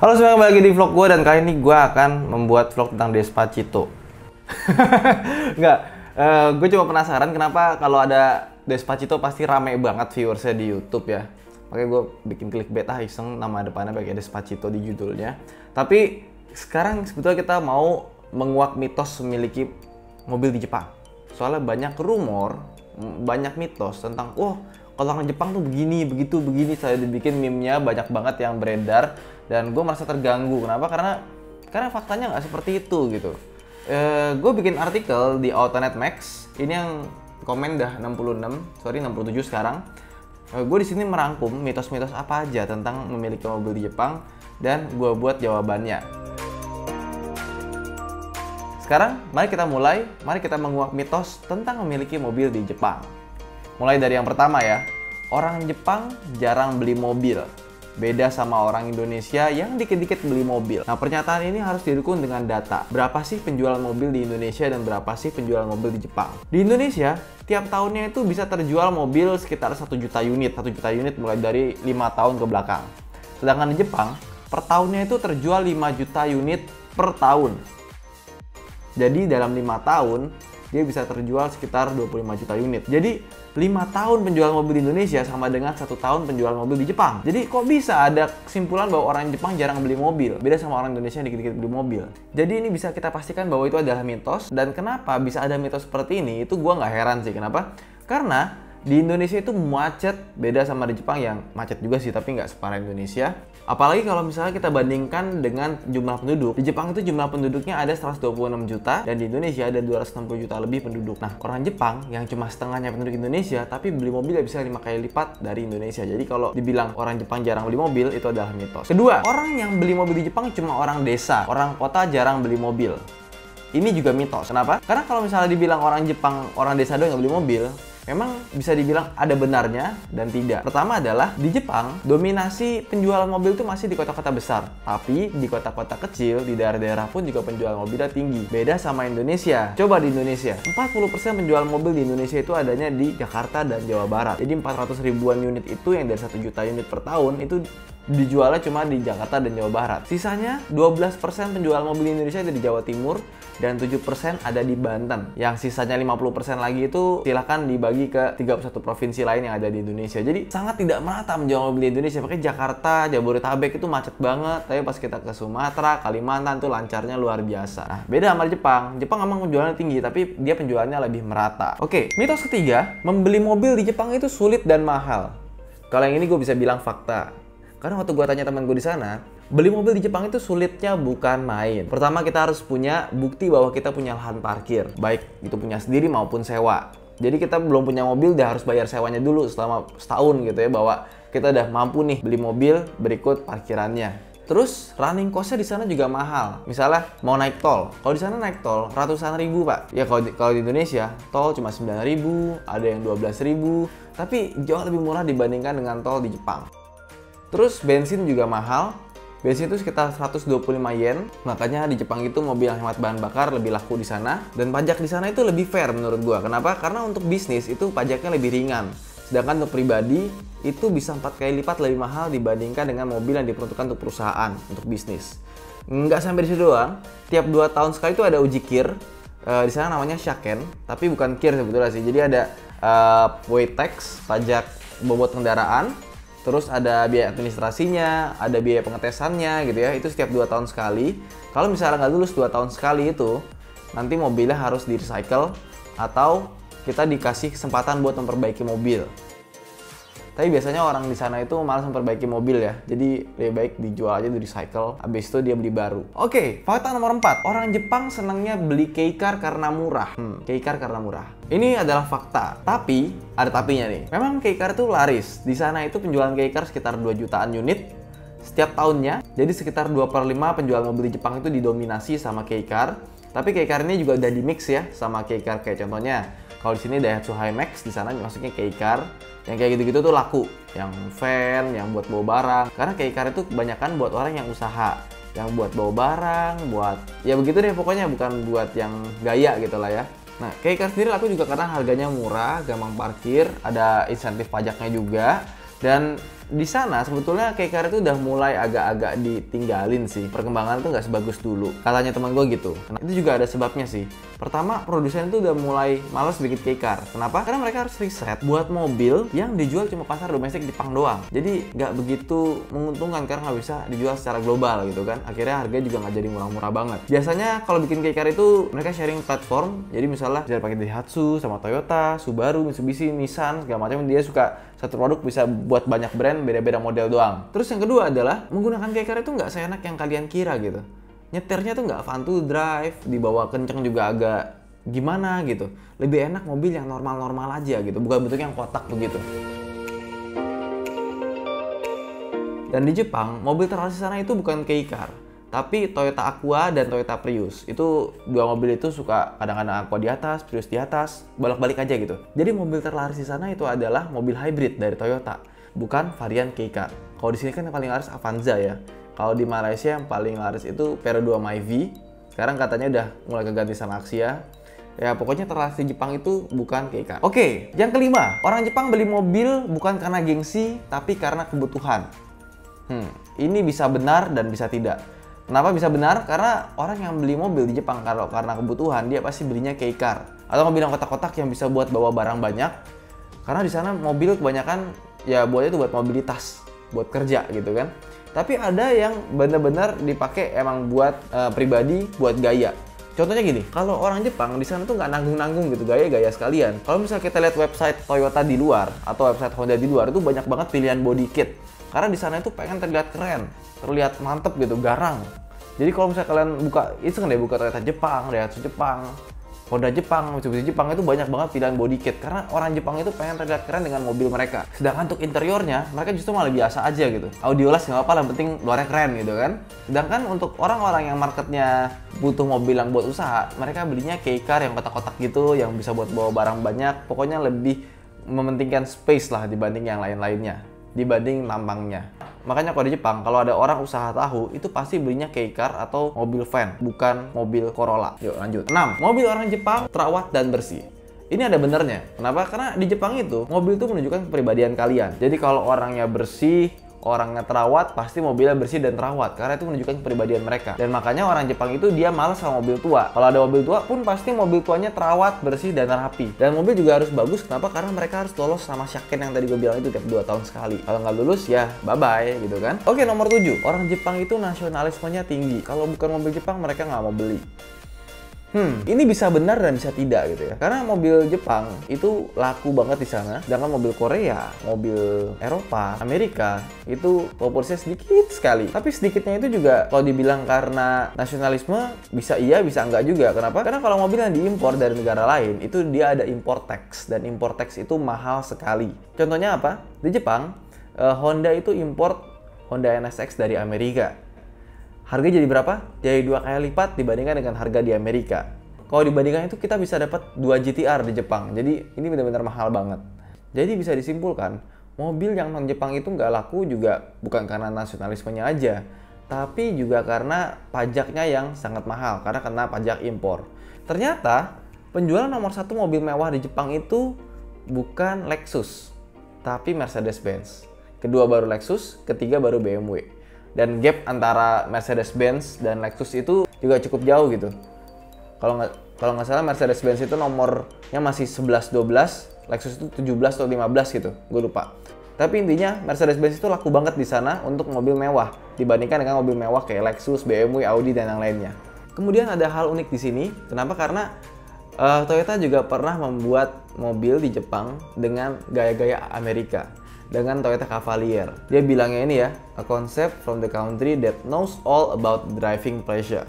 Halo semua, kembali lagi di vlog gue, dan kali ini gue akan membuat vlog tentang Despacito. Enggak, gue cuma penasaran kenapa kalau ada Despacito pasti rame banget viewersnya di YouTube ya. Makanya gue bikin clickbait iseng, nama depannya pakai Despacito di judulnya. Tapi sekarang sebetulnya kita mau menguak mitos memiliki mobil di Jepang. Soalnya banyak rumor, banyak mitos tentang kalau orang Jepang tuh begini, begitu, begini. Saya dibikin meme-nya banyak banget yang beredar, dan gue merasa terganggu. Kenapa? Karena faktanya nggak seperti itu gitu. Gue bikin artikel di Autonet Max. Ini yang komen dah 67 sekarang. Gue di sini merangkum mitos-mitos apa aja tentang memiliki mobil di Jepang, dan gue buat jawabannya. Sekarang mari kita menguak mitos tentang memiliki mobil di Jepang. Mulai dari yang pertama ya, orang Jepang jarang beli mobil. Beda sama orang Indonesia yang dikit-dikit beli mobil. Nah, pernyataan ini harus didukung dengan data. Berapa sih penjualan mobil di Indonesia dan berapa sih penjualan mobil di Jepang? Di Indonesia, tiap tahunnya itu bisa terjual mobil sekitar 1 juta unit. 1 juta unit mulai dari 5 tahun ke belakang. Sedangkan di Jepang, per tahunnya itu terjual 5 juta unit per tahun. Jadi dalam 5 tahun, dia bisa terjual sekitar 25 juta unit. Jadi 5 tahun penjualan mobil di Indonesia sama dengan 1 tahun penjualan mobil di Jepang. Jadi kok bisa ada kesimpulan bahwa orang Jepang jarang beli mobil? Beda sama orang Indonesia yang dikit-dikit beli mobil. Jadi ini bisa kita pastikan bahwa itu adalah mitos. Dan kenapa bisa ada mitos seperti ini? Itu gua nggak heran sih. Kenapa? Karena di Indonesia itu macet, beda sama di Jepang yang macet juga sih, tapi nggak separah Indonesia. Apalagi kalau misalnya kita bandingkan dengan jumlah penduduk. Di Jepang itu jumlah penduduknya ada 126 juta, dan di Indonesia ada 260 juta lebih penduduk. Nah, orang Jepang yang cuma setengahnya penduduk Indonesia, tapi beli mobil bisa 5 kali lipat dari Indonesia. Jadi kalau dibilang orang Jepang jarang beli mobil, itu adalah mitos. Kedua, orang yang beli mobil di Jepang cuma orang desa. Orang kota jarang beli mobil. Ini juga mitos. Kenapa? Karena kalau misalnya dibilang orang Jepang, orang desa doang yang beli mobil, memang bisa dibilang ada benarnya dan tidak. Pertama adalah di Jepang, dominasi penjualan mobil itu masih di kota-kota besar. Tapi di kota-kota kecil, di daerah-daerah pun juga penjualan mobilnya tinggi. Beda sama Indonesia. Coba di Indonesia, 40% penjualan mobil di Indonesia itu adanya di Jakarta dan Jawa Barat. Jadi 400 ribuan unit itu yang dari 1 juta unit per tahun itu dijualnya cuma di Jakarta dan Jawa Barat. Sisanya 12% penjualan mobil di Indonesia ada di Jawa Timur, dan 7% ada di Banten. Yang sisanya 50% lagi itu silahkan dibagi ke 31 provinsi lain yang ada di Indonesia. Jadi sangat tidak merata menjual mobil di Indonesia. Makanya Jakarta, Jabodetabek itu macet banget. Tapi pas kita ke Sumatera, Kalimantan tuh lancarnya luar biasa. Nah, beda sama Jepang. Jepang emang penjualannya tinggi, tapi dia penjualannya lebih merata. Oke, mitos ketiga, membeli mobil di Jepang itu sulit dan mahal. Kalau yang ini gue bisa bilang fakta. Karena waktu gue tanya teman gue di sana, beli mobil di Jepang itu sulitnya bukan main. Pertama, kita harus punya bukti bahwa kita punya lahan parkir, baik itu punya sendiri maupun sewa. Jadi kita belum punya mobil, udah harus bayar sewanya dulu selama setahun gitu ya, bahwa kita udah mampu nih beli mobil berikut parkirannya. Terus running cost-nya di sana juga mahal. Misalnya mau naik tol, kalau di sana naik tol ratusan ribu pak. Ya kalau di Indonesia tol cuma 9.000, ada yang 12.000, tapi jauh lebih murah dibandingkan dengan tol di Jepang. Terus bensin juga mahal. Bensin itu sekitar 125 yen. Makanya di Jepang itu mobil yang hemat bahan bakar lebih laku di sana. Dan pajak di sana itu lebih fair menurut gua. Kenapa? Karena untuk bisnis itu pajaknya lebih ringan. Sedangkan untuk pribadi itu bisa 4 kali lipat lebih mahal dibandingkan dengan mobil yang diperuntukkan untuk perusahaan, untuk bisnis. Nggak sampai di situ doang. Tiap 2 tahun sekali itu ada uji KIR. Di sana namanya shaken, tapi bukan KIR sebetulnya sih. Jadi ada weight tax, pajak bobot kendaraan. Terus ada biaya administrasinya, ada biaya pengetesannya gitu ya. Itu setiap 2 tahun sekali. Kalau misalnya nggak lulus 2 tahun sekali itu, nanti mobilnya harus di-recycle atau kita dikasih kesempatan buat memperbaiki mobil. Tapi biasanya orang di sana itu malas memperbaiki mobil ya. Jadi lebih baik dijual aja, di-recycle. Habis itu dia beli baru. Oke, fakta nomor 4. Orang Jepang senangnya beli kei-car karena murah. Kei-car karena murah. Ini adalah fakta. Tapi, ada tapinya nih. Memang kei-car itu laris. Di sana itu penjualan kei-car sekitar 2 jutaan unit setiap tahunnya. Jadi sekitar 2/5 penjualan mobil di Jepang itu didominasi sama kei-car. Tapi kei-car ini juga udah di-mix ya sama kei-car. Kayak contohnya, kalau di sini Daihatsu Hilux, di sana masuknya kei-car. Yang kayak gitu-gitu tuh laku, yang van, yang buat bawa barang. Karena kei-car itu kebanyakan buat orang yang usaha, yang buat bawa barang, buat ya begitu deh pokoknya, bukan buat yang gaya gitu lah ya. Nah, kei-car sendiri laku juga karena harganya murah, gampang parkir, ada insentif pajaknya juga, dan di sana sebetulnya Kei-car itu udah mulai agak-agak ditinggalin sih. Perkembangan itu nggak sebagus dulu. Katanya teman gue gitu. Itu juga ada sebabnya sih. Pertama, produsen itu udah mulai males bikin Kei-car. Kenapa? Karena mereka harus riset buat mobil yang dijual cuma pasar domestik Jepang doang. Jadi nggak begitu menguntungkan karena nggak bisa dijual secara global gitu kan. Akhirnya harga juga nggak jadi murah-murah banget. Biasanya kalau bikin Kei-car itu mereka sharing platform. Jadi misalnya bisa pakai Daihatsu sama Toyota, Subaru, Mitsubishi, Nissan, segala macam. Dia suka satu produk bisa buat banyak brand, beda-beda model doang. Terus yang kedua adalah menggunakan Kei-car itu nggak seenak yang kalian kira gitu. Nyetirnya tuh nggak fun to drive, dibawa kenceng juga agak gimana gitu. Lebih enak mobil yang normal-normal aja gitu, bukan bentuk yang kotak begitu. Dan di Jepang, mobil terlaris di sana itu bukan Kei-car, tapi Toyota Aqua dan Toyota Prius. Itu dua mobil itu suka kadang-kadang Aqua di atas, Prius di atas, bolak-balik aja gitu. Jadi mobil terlaris di sana itu adalah mobil hybrid dari Toyota, bukan varian Kei-car. Kalau di sini kan yang paling laris Avanza ya. Kalau di Malaysia yang paling laris itu Peero 2 Myvi. Sekarang katanya udah mulai keganti sama Axia. Ya pokoknya terlaris di Jepang itu bukan Kei-car. Oke, yang kelima, orang Jepang beli mobil bukan karena gengsi, tapi karena kebutuhan. Ini bisa benar dan bisa tidak. Kenapa bisa benar? Karena orang yang beli mobil di Jepang kalau karena kebutuhan, dia pasti belinya Kei-car atau mobil yang kotak-kotak yang bisa buat bawa barang banyak. Karena di sana mobil kebanyakan ya buatnya itu buat mobilitas, buat kerja gitu kan. Tapi ada yang benar-benar dipakai emang buat pribadi, buat gaya. Contohnya gini, kalau orang Jepang di sana tuh nggak nanggung-nanggung gitu, gaya-gaya sekalian. Kalau misalnya kita lihat website Toyota di luar atau website Honda di luar, itu banyak banget pilihan body kit. Karena di sana itu pengen terlihat keren, terlihat mantep gitu, garang. Jadi kalau misalnya kalian iseng deh buka Toyota Jepang, Daihatsu Jepang, Honda Jepang, Mitsubishi Jepang, itu banyak banget pilihan body kit. Karena orang Jepang itu pengen terlihat keren dengan mobil mereka. Sedangkan untuk interiornya, mereka justru malah biasa aja gitu. Audiolas nggak apa-apa, yang penting luarnya keren gitu kan. Sedangkan untuk orang-orang yang marketnya butuh mobil yang buat usaha, mereka belinya Kei-car yang kotak-kotak gitu, yang bisa buat bawa barang banyak. Pokoknya lebih mementingkan space lah dibanding yang lain-lainnya, dibanding lambangnya. Makanya kalau di Jepang, kalau ada orang usaha tahu, itu pasti belinya Kei-car atau mobil van, bukan mobil Corolla. Yuk lanjut. 6. Mobil orang Jepang terawat dan bersih. Ini ada benernya. Kenapa? Karena di Jepang itu, mobil itu menunjukkan kepribadian kalian. Jadi kalau orangnya bersih, orangnya terawat, pasti mobilnya bersih dan terawat. Karena itu menunjukkan kepribadian mereka. Dan makanya orang Jepang itu dia malas sama mobil tua. Kalau ada mobil tua pun pasti mobil tuanya terawat, bersih, dan rapi. Dan mobil juga harus bagus. Kenapa? Karena mereka harus lolos sama Shaken yang tadi gue bilang itu tiap 2 tahun sekali. Kalau nggak lulus ya bye-bye gitu kan. Oke, nomor 7. Orang Jepang itu nasionalismenya tinggi. Kalau bukan mobil Jepang mereka nggak mau beli. Ini bisa benar dan bisa tidak gitu ya. Karena mobil Jepang itu laku banget di sana. Sedangkan mobil Korea, mobil Eropa, Amerika itu populasinya sedikit sekali. Tapi sedikitnya itu juga kalau dibilang karena nasionalisme bisa iya, bisa enggak juga. Kenapa? Karena kalau mobil yang diimpor dari negara lain itu dia ada import tax, dan import tax itu mahal sekali. Contohnya apa? Di Jepang, Honda itu import Honda NSX dari Amerika. Harga jadi berapa? Jadi 2 kali lipat dibandingkan dengan harga di Amerika. Kalau dibandingkan itu kita bisa dapat 2 GTR di Jepang. Jadi ini benar-benar mahal banget. Jadi bisa disimpulkan, mobil yang non-Jepang itu nggak laku juga bukan karena nasionalismenya aja, tapi juga karena pajaknya yang sangat mahal, karena kena pajak impor. Ternyata penjualan nomor 1 mobil mewah di Jepang itu bukan Lexus, tapi Mercedes-Benz. Kedua baru Lexus, ketiga baru BMW. Dan gap antara Mercedes-Benz dan Lexus itu juga cukup jauh gitu. Kalau nggak salah Mercedes-Benz itu nomornya masih 11-12, Lexus itu 17 atau 15 gitu, gue lupa. Tapi intinya Mercedes-Benz itu laku banget di sana untuk mobil mewah dibandingkan dengan mobil mewah kayak Lexus, BMW, Audi dan yang lainnya. Kemudian ada hal unik di sini. Kenapa? Karena Toyota juga pernah membuat mobil di Jepang dengan gaya-gaya Amerika, dengan Toyota Cavalier. Dia bilangnya ini ya, a concept from the country that knows all about driving pleasure.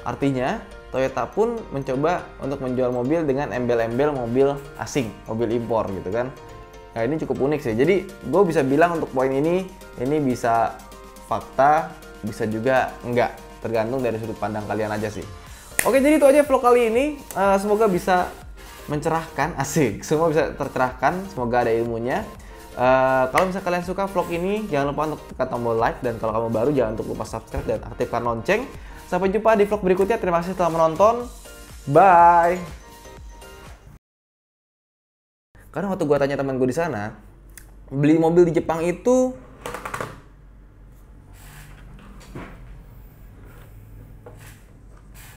Artinya, Toyota pun mencoba untuk menjual mobil dengan embel-embel mobil asing, mobil impor gitu kan. Nah ini cukup unik sih. Jadi gue bisa bilang untuk poin ini bisa fakta, bisa juga enggak. Tergantung dari sudut pandang kalian aja sih. Oke, jadi itu aja vlog kali ini. Semoga bisa mencerahkan, asik. Semua bisa tercerahkan, semoga ada ilmunya. Kalau misalnya kalian suka vlog ini, jangan lupa untuk tekan tombol like, dan kalau kamu baru jangan lupa subscribe dan aktifkan lonceng. Sampai jumpa di vlog berikutnya. Terima kasih telah menonton. Bye. Karena waktu gue tanya teman gue di sana, beli mobil di Jepang itu